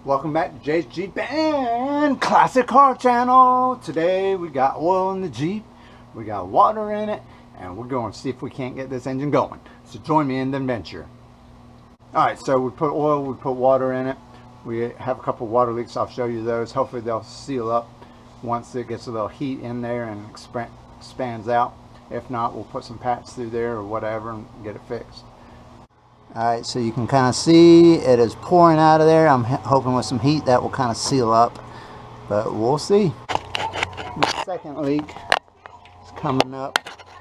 Welcome back to Jay's Jeep and Classic Car Channel. Today we got oil in the Jeep, we got water in it, and we're going to see if we can't get this engine going. So join me in the adventure. Alright, so we put oil, we put water in it. We have a couple water leaks, I'll show you those. Hopefully they'll seal up once it gets a little heat in there and expands out. If not, we'll put some patch through there or whatever and get it fixed. Alright, so you can kind of see it is pouring out of there. I'm hoping with some heat that will kind of seal up, but we'll see. The second leak is coming up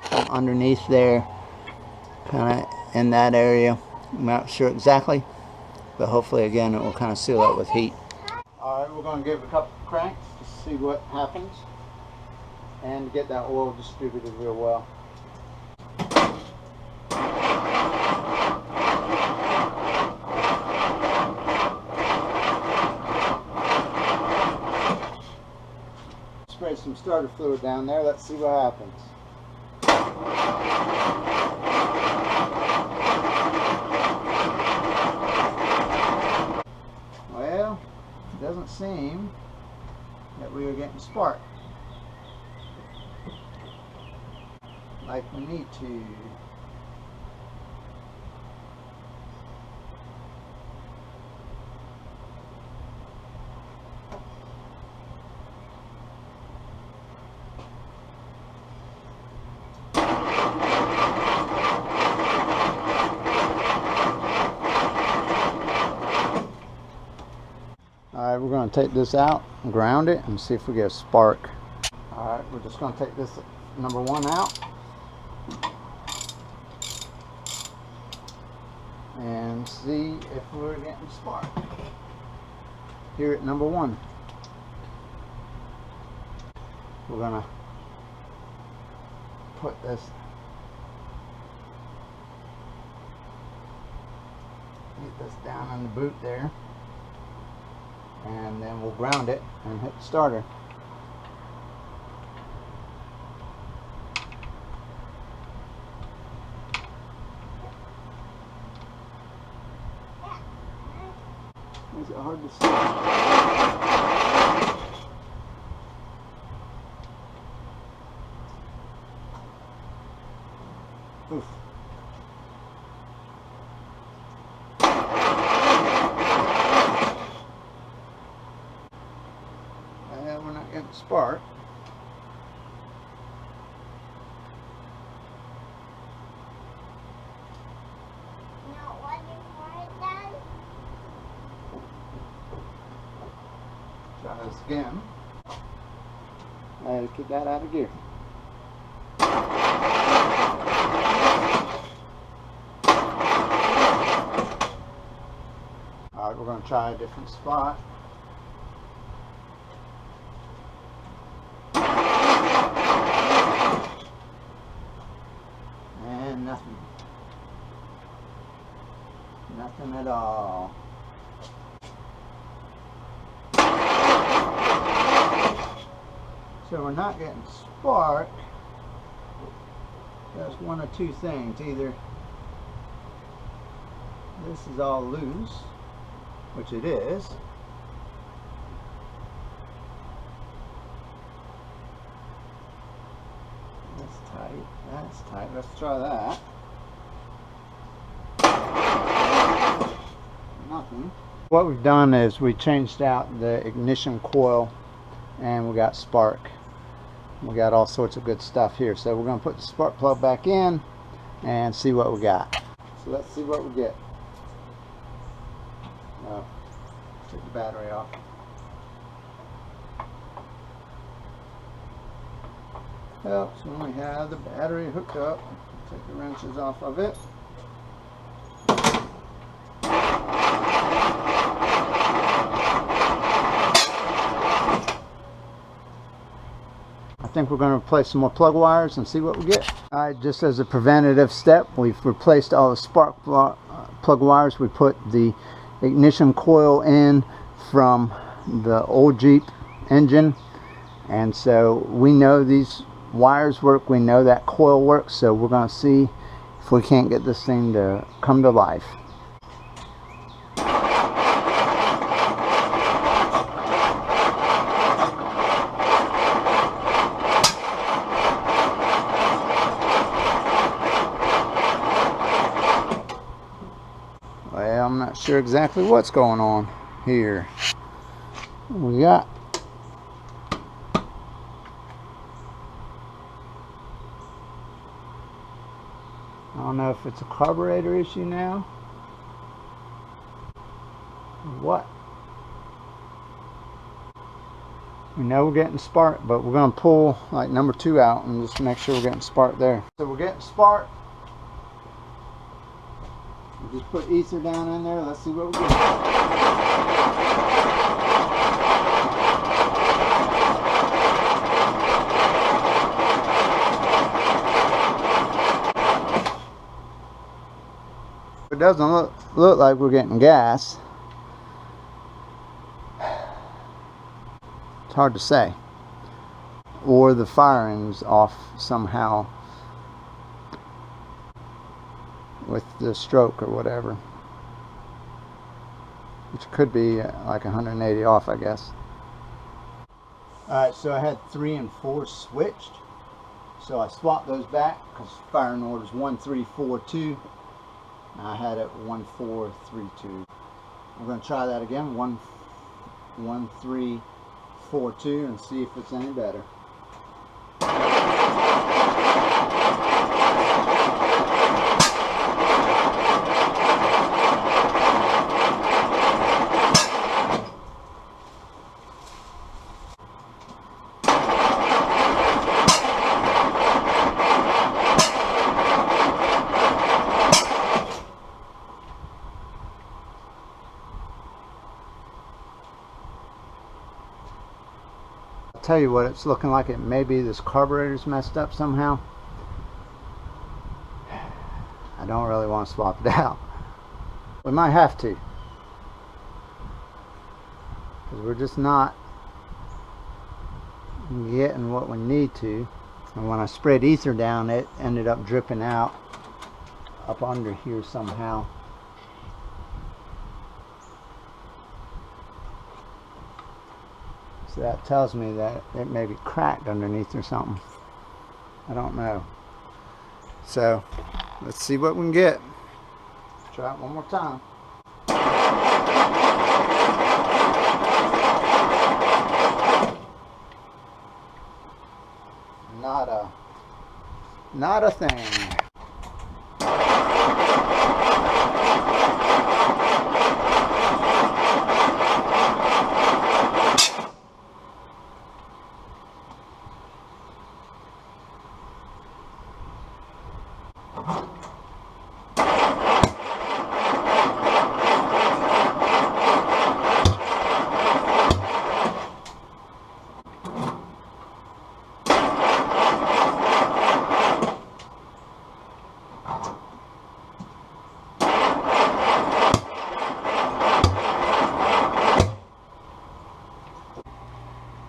from underneath there, kind of in that area. I'm not sure exactly, but hopefully again it will kind of seal up with heat. Alright, we're going to give it a couple of cranks to see what happens and get that oil distributed real well. Spray some starter fluid down there. Let's see what happens. Well, it doesn't seem that we are getting spark like we need to. Alright, we're going to take this out, ground it, and see if we get a spark. Alright, we're just going to take this number one out and see if we're getting a spark here at number one. We're going to put this, get this down in the boot there, and then we'll ground it and hit the starter. Is it hard to see? Oof. We're not getting a spark. Not working for it then? Try this again. Get that out of gear. Alright, we're going to try a different spot. And nothing. Nothing at all. So we're not getting spark. That's one of two things. Either this is all loose, which it is, that's tight, that's tight. Let's try that. Nothing. What we've done is we changed out the ignition coil and we got spark. We got all sorts of good stuff here. So we're going to put the spark plug back in and see what we got. So let's see what we get. Take the battery off. Helps when we have the battery hooked up. Take the wrenches off of it. I think we're going to replace some more plug wires and see what we get. Alright, just as a preventative step, we've replaced all the spark plug wires. We put the ignition coil in from the old Jeep engine, and so we know these wires work, we know that coil works, so we're going to see if we can't get this thing to come to life. sure exactly what's going on here. We got I don't know if it's a carburetor issue now or what. We know we're getting spark, but we're going to pull like number 2 out and just make sure we're getting spark there. So we're getting spark. We'll just put ether down in there. Let's see what we get. It doesn't look like we're getting gas. It's hard to say. Or the firing's off somehow with the stroke or whatever. Which could be like 180 off, I guess. Alright, so I had 3 and 4 switched. So I swapped those back because firing order is 1342. I had it 1432. I'm going to try that again, 1342, and see if it's any better. Tell you what, it's looking like it maybe this carburetor's messed up somehow. I don't really want to swap it out. We might have to, because we're just not getting what we need to. And when I sprayed ether down, it ended up dripping out up under here somehow. So that tells me that it may be cracked underneath or something. I don't know. So let's see what we can get. Try it one more time. Not a thing.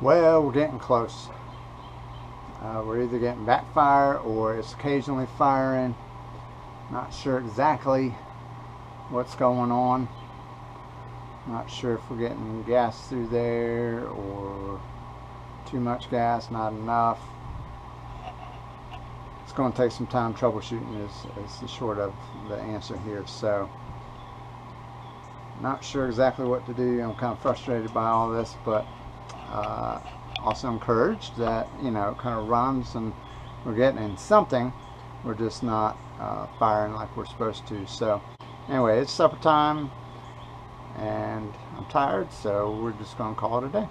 Well, we're getting close. We're either getting backfire or it's occasionally firing. Not sure exactly what's going on. Not sure if we're getting gas through there or too much gas, not enough. It's going to take some time troubleshooting is the short of the answer here. So, not sure exactly what to do. I'm kind of frustrated by all this, but also encouraged that, you know, it kind of runs and we're getting in something. We're just not firing like we're supposed to. So anyway, it's supper time and I'm tired, so we're just going to call it a day.